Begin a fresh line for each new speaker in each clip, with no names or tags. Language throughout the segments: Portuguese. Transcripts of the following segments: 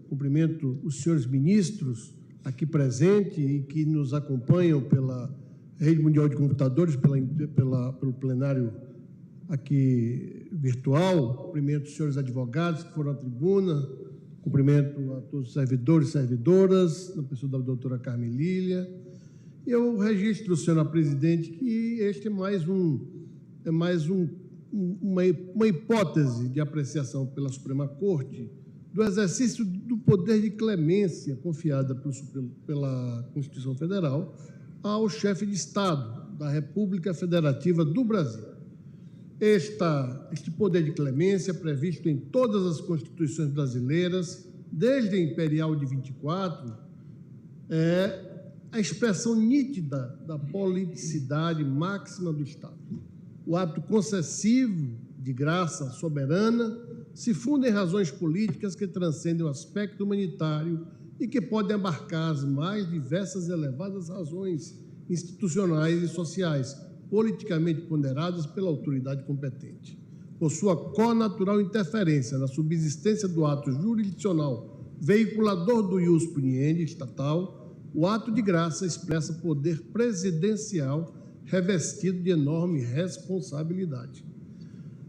Cumprimento os senhores ministros aqui presentes e que nos acompanham pela Rede Mundial de Computadores, pelo plenário aqui virtual. Cumprimento os senhores advogados que foram à tribuna. Cumprimento a todos os servidores e servidoras, na pessoa da doutora Carmen Lília. E eu registro, senhora presidente, que este é uma hipótese de apreciação pela Suprema Corte do exercício do poder de clemência confiada pela Constituição Federal ao chefe de Estado da República Federativa do Brasil. Este poder de clemência é previsto em todas as constituições brasileiras, desde a Imperial de 24, é a expressão nítida da politicidade máxima do Estado. O ato concessivo de graça soberana se funda em razões políticas que transcendem o aspecto humanitário e que podem abarcar as mais diversas e elevadas razões institucionais e sociais, politicamente ponderadas pela autoridade competente. Por sua connatural interferência na subsistência do ato jurisdicional veiculador do ius puniendi estatal, o ato de graça expressa poder presidencial revestido de enorme responsabilidade.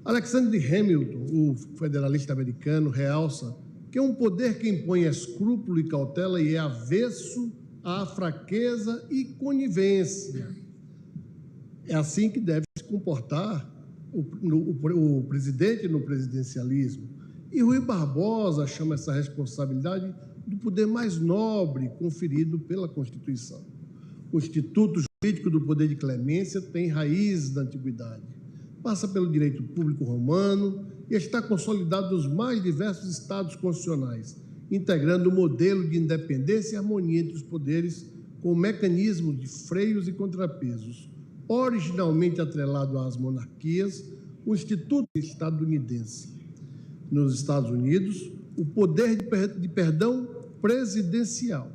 Alexander Hamilton, o federalista americano, realça que é um poder que impõe escrúpulo e cautela e é avesso à fraqueza e conivência. É assim que deve se comportar o presidente no presidencialismo. E Rui Barbosa chama essa responsabilidade do poder mais nobre conferido pela Constituição. O Instituto Jurídico do Poder de Clemência tem raízes da antiguidade. Passa pelo direito público romano e está consolidado nos mais diversos estados constitucionais, integrando o modelo de independência e harmonia entre os poderes com o mecanismo de freios e contrapesos. Originalmente atrelado às monarquias, o Instituto estadunidense. Nos Estados Unidos, o poder de perdão presidencial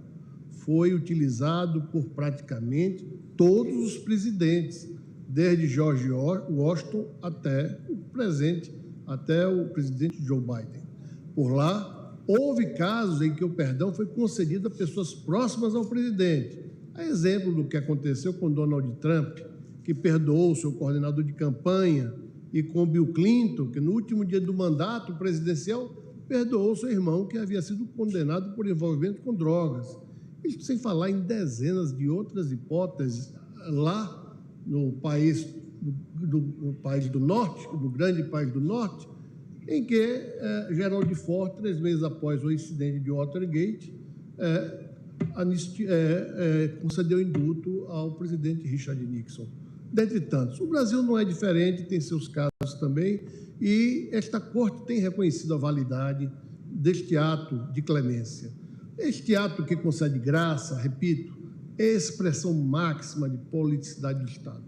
foi utilizado por praticamente todos os presidentes, desde George Washington até o presidente Joe Biden. Por lá, houve casos em que o perdão foi concedido a pessoas próximas ao presidente. A exemplo do que aconteceu com Donald Trump, que perdoou seu coordenador de campanha, e com Bill Clinton, que no último dia do mandato presidencial perdoou seu irmão, que havia sido condenado por envolvimento com drogas. Isso sem falar em dezenas de outras hipóteses lá no país do Norte, no grande país do Norte, em que Gerald Ford, 3 meses após o incidente de Watergate, concedeu indulto ao presidente Richard Nixon. Dentre tantos. O Brasil não é diferente, tem seus casos também, e esta Corte tem reconhecido a validade deste ato de clemência. Este ato que concede graça, repito, é a expressão máxima de politicidade do Estado.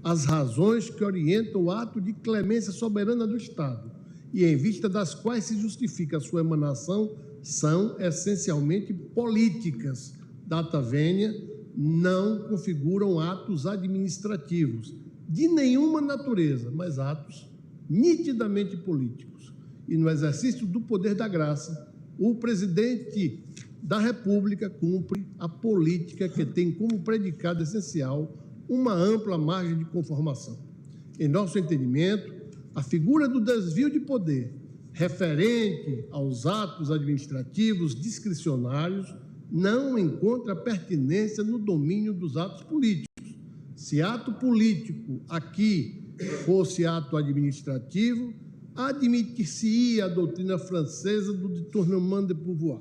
As razões que orientam o ato de clemência soberana do Estado e em vista das quais se justifica a sua emanação são essencialmente políticas. Data vênia, não configuram atos administrativos de nenhuma natureza, mas atos nitidamente políticos. E no exercício do poder da graça, o presidente da República cumpre a política que tem como predicado essencial uma ampla margem de conformação. Em nosso entendimento, a figura do desvio de poder referente aos atos administrativos discricionários não encontra pertinência no domínio dos atos políticos. Se ato político aqui fosse ato administrativo, admitir-se-ia a doutrina francesa do détournement de pouvoir.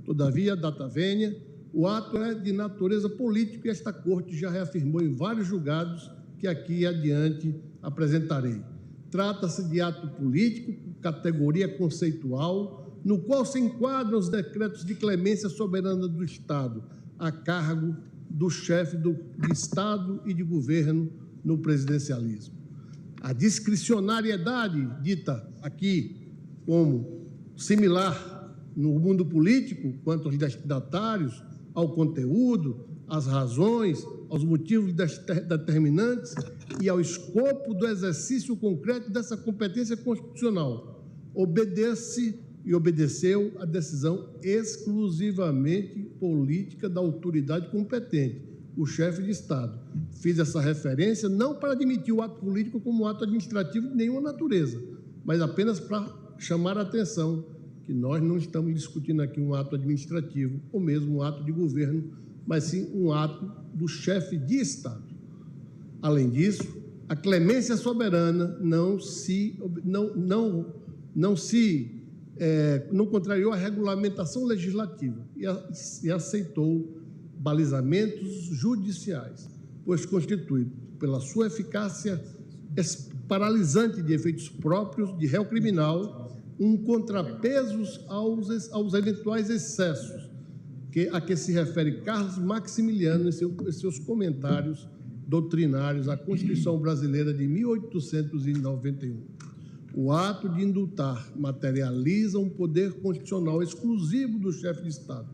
Todavia, data vênia, o ato é de natureza política e esta Corte já reafirmou em vários julgados que aqui adiante apresentarei. Trata-se de ato político, categoria conceitual, no qual se enquadram os decretos de clemência soberana do Estado, a cargo do chefe de Estado e de governo no presidencialismo. A discricionariedade, dita aqui como similar no mundo político, quanto aos destinatários, ao conteúdo, às razões, aos motivos determinantes e ao escopo do exercício concreto dessa competência constitucional, obedece e obedeceu à decisão exclusivamente política da autoridade competente, o chefe de Estado. Fiz essa referência não para admitir o ato político como um ato administrativo de nenhuma natureza, mas apenas para chamar a atenção que nós não estamos discutindo aqui um ato administrativo ou mesmo um ato de governo, mas sim um ato do chefe de Estado. Além disso, a clemência soberana não contrariou a regulamentação legislativa e aceitou balizamentos judiciais, pois constitui, pela sua eficácia paralisante de efeitos próprios de réu criminal, um contrapeso aos eventuais excessos a que se refere Carlos Maximiliano em seus comentários doutrinários à Constituição Brasileira de 1891. O ato de indultar materializa um poder constitucional exclusivo do chefe de Estado,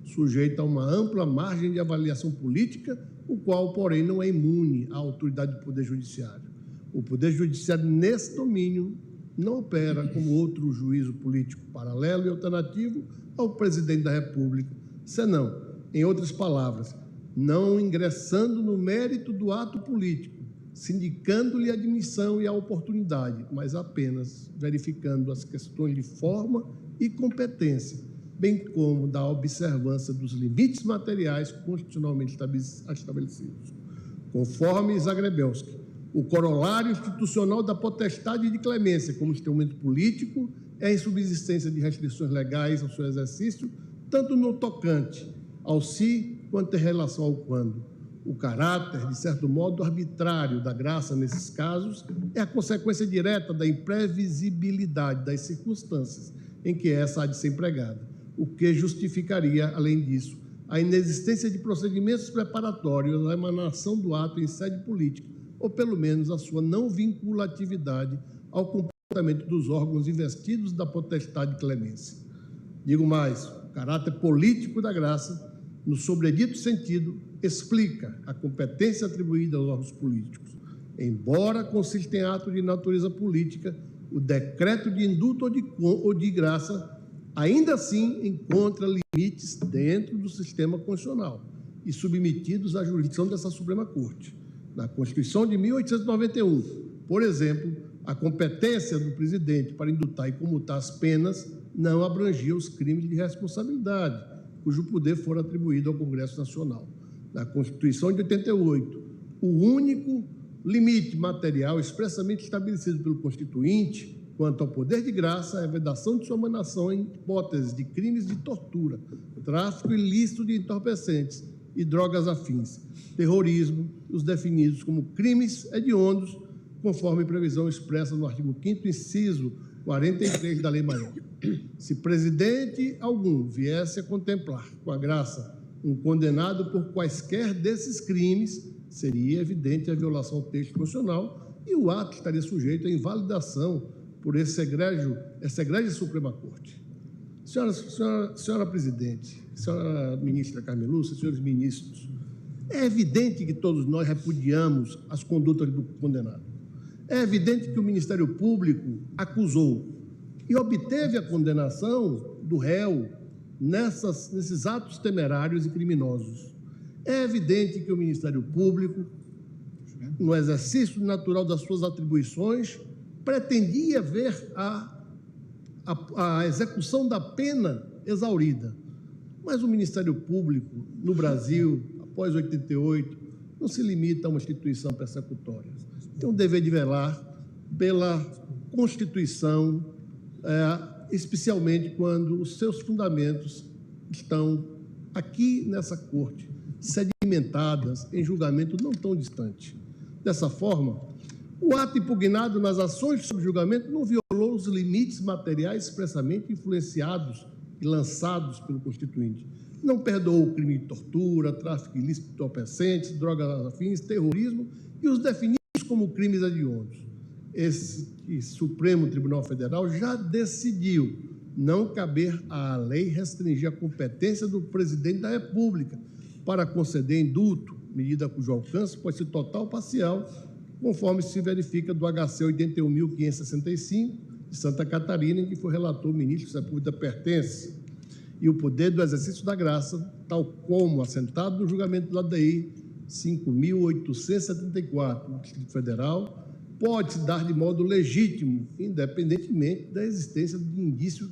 sujeito a uma ampla margem de avaliação política, o qual, porém, não é imune à autoridade do Poder Judiciário. O Poder Judiciário, nesse domínio, não opera como outro juízo político paralelo e alternativo ao presidente da República, senão, em outras palavras, não ingressando no mérito do ato político, sindicando-lhe a admissão e a oportunidade, mas apenas verificando as questões de forma e competência, bem como da observância dos limites materiais constitucionalmente estabelecidos. Conforme Zagrebelsky, o corolário institucional da potestade de clemência como instrumento político é a insubsistência de restrições legais ao seu exercício, tanto no tocante ao se quanto em relação ao quando. O caráter, de certo modo, arbitrário da graça nesses casos é a consequência direta da imprevisibilidade das circunstâncias em que essa há de ser empregada, o que justificaria, além disso, a inexistência de procedimentos preparatórios à emanação do ato em sede política, ou pelo menos a sua não vinculatividade ao comportamento dos órgãos investidos da potestade de clemência. Digo mais, o caráter político da graça, no sobredito sentido, explica a competência atribuída aos órgãos políticos. Embora consista em ato de natureza política, o decreto de indulto ou de graça, ainda assim encontra limites dentro do sistema constitucional e submetidos à jurisdição dessa Suprema Corte. Na Constituição de 1891, por exemplo, a competência do presidente para indultar e comutar as penas não abrangia os crimes de responsabilidade, cujo poder for atribuído ao Congresso Nacional. Na Constituição de 88, o único limite material expressamente estabelecido pelo Constituinte quanto ao poder de graça é a vedação de sua emanação em hipóteses de crimes de tortura, tráfico ilícito de entorpecentes e drogas afins, terrorismo, os definidos como crimes hediondos, conforme previsão expressa no artigo 5º, inciso 43 da Lei Maior. Se presidente algum viesse a contemplar, com a graça, um condenado por quaisquer desses crimes, seria evidente a violação ao texto constitucional e o ato estaria sujeito à invalidação por essa egrégia Suprema Corte. Senhora presidente, senhora ministra Carmen Lúcia, senhores ministros, é evidente que todos nós repudiamos as condutas do condenado. É evidente que o Ministério Público acusou e obteve a condenação do réu nesses atos temerários e criminosos. É evidente que o Ministério Público, no exercício natural das suas atribuições, pretendia ver a execução da pena exaurida. Mas o Ministério Público, no Brasil, após 88, não se limita a uma instituição persecutória. Tem o dever de velar pela Constituição, especialmente quando os seus fundamentos estão aqui nessa Corte, sedimentadas em julgamento não tão distante. Dessa forma, o ato impugnado nas ações de subjulgamento não violou os limites materiais expressamente influenciados e lançados pelo Constituinte. Não perdoou o crime de tortura, tráfico ilícito de entorpecentes, drogas afins, terrorismo e os definidos como crimes hediondos. Esse Supremo Tribunal Federal já decidiu não caber à lei restringir a competência do presidente da República para conceder indulto, medida cujo alcance pode ser total ou parcial, conforme se verifica do HC 81.565 de Santa Catarina, em que foi relator o ministro Sepúlveda Pertence, e o poder do exercício da graça, tal como assentado no julgamento do ADI 5.874 do Distrito Federal, pode se dar de modo legítimo, independentemente da existência de indício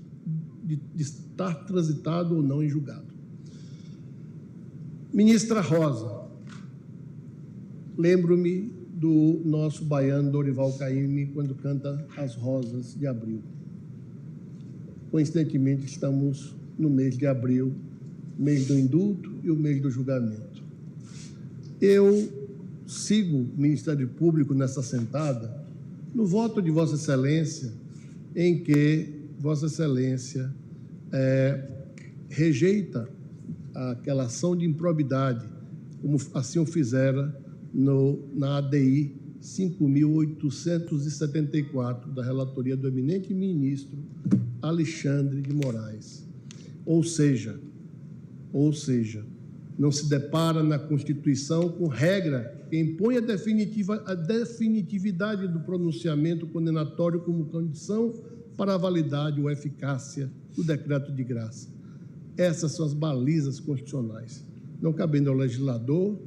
de estar transitado ou não em julgado. Ministra Rosa, lembro-me do nosso baiano Dorival Caymmi quando canta As Rosas de Abril. Coincidentemente, estamos no mês de abril, mês do indulto e o mês do julgamento. Eu sigo o Ministério Público nessa sentada no voto de Vossa Excelência, em que Vossa Excelência rejeita aquela ação de improbidade, como assim o fizera na ADI 5.874, da relatoria do eminente ministro Alexandre de Moraes. Ou seja, não se depara na Constituição com regra que impõe a definitividade do pronunciamento condenatório como condição para a validade ou eficácia do decreto de graça. Essas são as balizas constitucionais, não cabendo ao legislador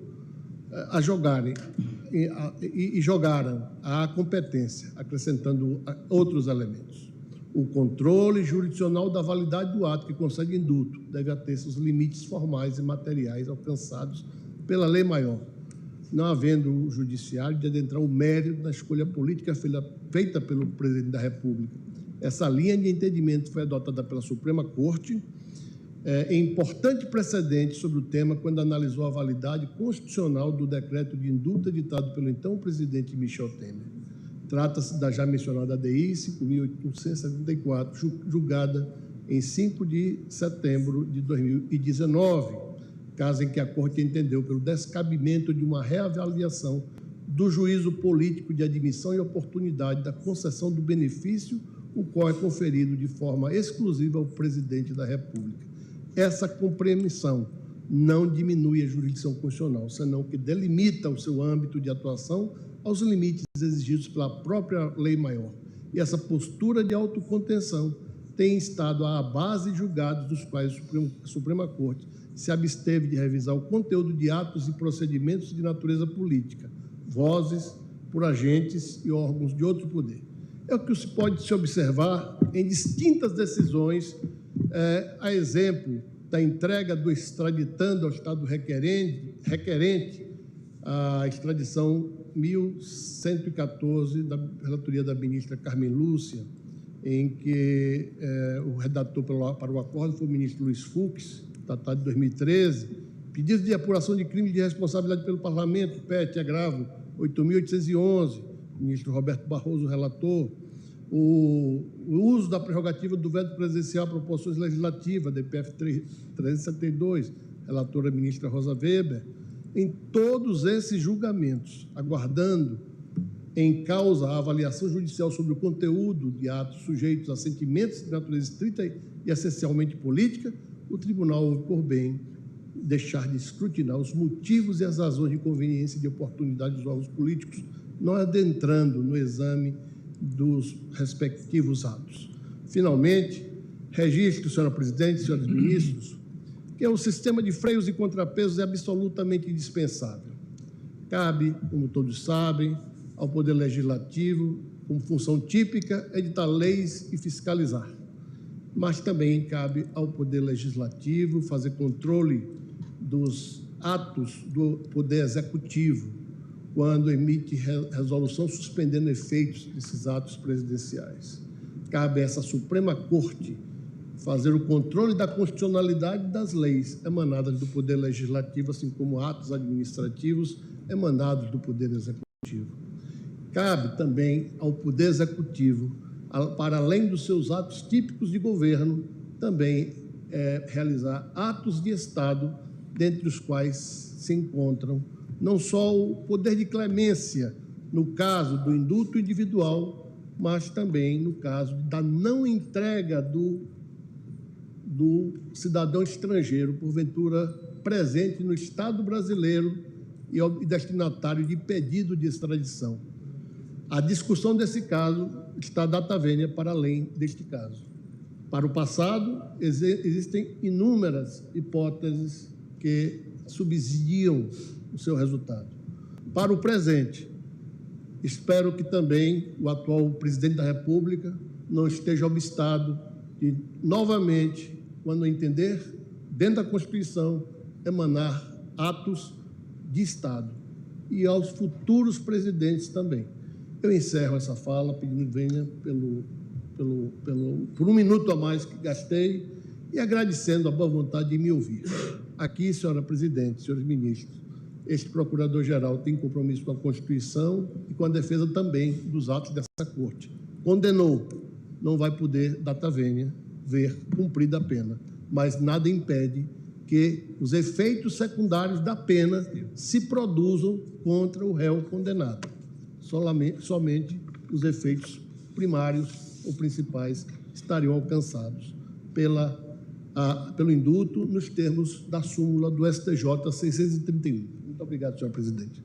a jogarem e jogaram a competência, acrescentando outros elementos. O controle jurisdicional da validade do ato que concede indulto deve ater seus limites formais e materiais alcançados pela lei maior, não havendo o judiciário de adentrar o mérito da escolha política feita pelo presidente da República. Essa linha de entendimento foi adotada pela Suprema Corte, em importante precedente sobre o tema, quando analisou a validade constitucional do decreto de indulto editado pelo então presidente Michel Temer. Trata-se da já mencionada ADI 5.874, julgada em 5 de setembro de 2019, caso em que a Corte entendeu pelo descabimento de uma reavaliação do juízo político de admissão e oportunidade da concessão do benefício, o qual é conferido de forma exclusiva ao presidente da República. Essa compreensão não diminui a jurisdição constitucional, senão que delimita o seu âmbito de atuação aos limites exigidos pela própria lei maior. E essa postura de autocontenção tem estado à base de julgados dos quais a Suprema Corte se absteve de revisar o conteúdo de atos e procedimentos de natureza política, vozes por agentes e órgãos de outro poder. É o que se pode se observar em distintas decisões, a exemplo da entrega do extraditando ao Estado requerente a extradição 1114 da relatoria da ministra Carmen Lúcia, em que o redator para o acordo foi o ministro Luiz Fux, tratado de 2013, pedido de apuração de crime de responsabilidade pelo Parlamento, PET, agravo 8.811, ministro Roberto Barroso, relator, o uso da prerrogativa do veto presidencial a proposições legislativas, DPF 372, relatora ministra Rosa Weber. Em todos esses julgamentos, aguardando em causa a avaliação judicial sobre o conteúdo de atos sujeitos a sentimentos de natureza estrita e essencialmente política, o tribunal houve por bem deixar de escrutinar os motivos e as razões de conveniência e de oportunidade dos órgãos políticos, não adentrando no exame dos respectivos atos. Finalmente, registro, senhora presidente, senhores ministros, que o sistema de freios e contrapesos é absolutamente indispensável. Cabe, como todos sabem, ao Poder Legislativo, como função típica, editar leis e fiscalizar. Mas também cabe ao Poder Legislativo fazer controle dos atos do Poder Executivo, quando emite resolução suspendendo efeitos desses atos presidenciais. Cabe a essa Suprema Corte fazer o controle da constitucionalidade das leis emanadas do Poder Legislativo, assim como atos administrativos emanados do Poder Executivo. Cabe também ao Poder Executivo, para além dos seus atos típicos de governo, também realizar atos de Estado, dentre os quais se encontram não só o poder de clemência, no caso do indulto individual, mas também no caso da não entrega do cidadão estrangeiro, porventura presente no Estado brasileiro e destinatário de pedido de extradição. A discussão desse caso está data vênia para além deste caso. Para o passado, existem inúmeras hipóteses que subsidiam o seu resultado. Para o presente, espero que também o atual presidente da República não esteja obstado de, novamente, quando entender, dentro da Constituição, emanar atos de Estado e aos futuros presidentes também. Eu encerro essa fala pedindo venha por um minuto a mais que gastei e agradecendo a boa vontade de me ouvir. Aqui, senhora presidente, senhores ministros, este procurador-geral tem compromisso com a Constituição e com a defesa também dos atos dessa Corte. Condenou, não vai poder, data vênia, ver cumprida a pena, mas nada impede que os efeitos secundários da pena se produzam contra o réu condenado. Somente os efeitos primários ou principais estariam alcançados pelo indulto nos termos da súmula do STJ 631. Muito obrigado, senhor presidente.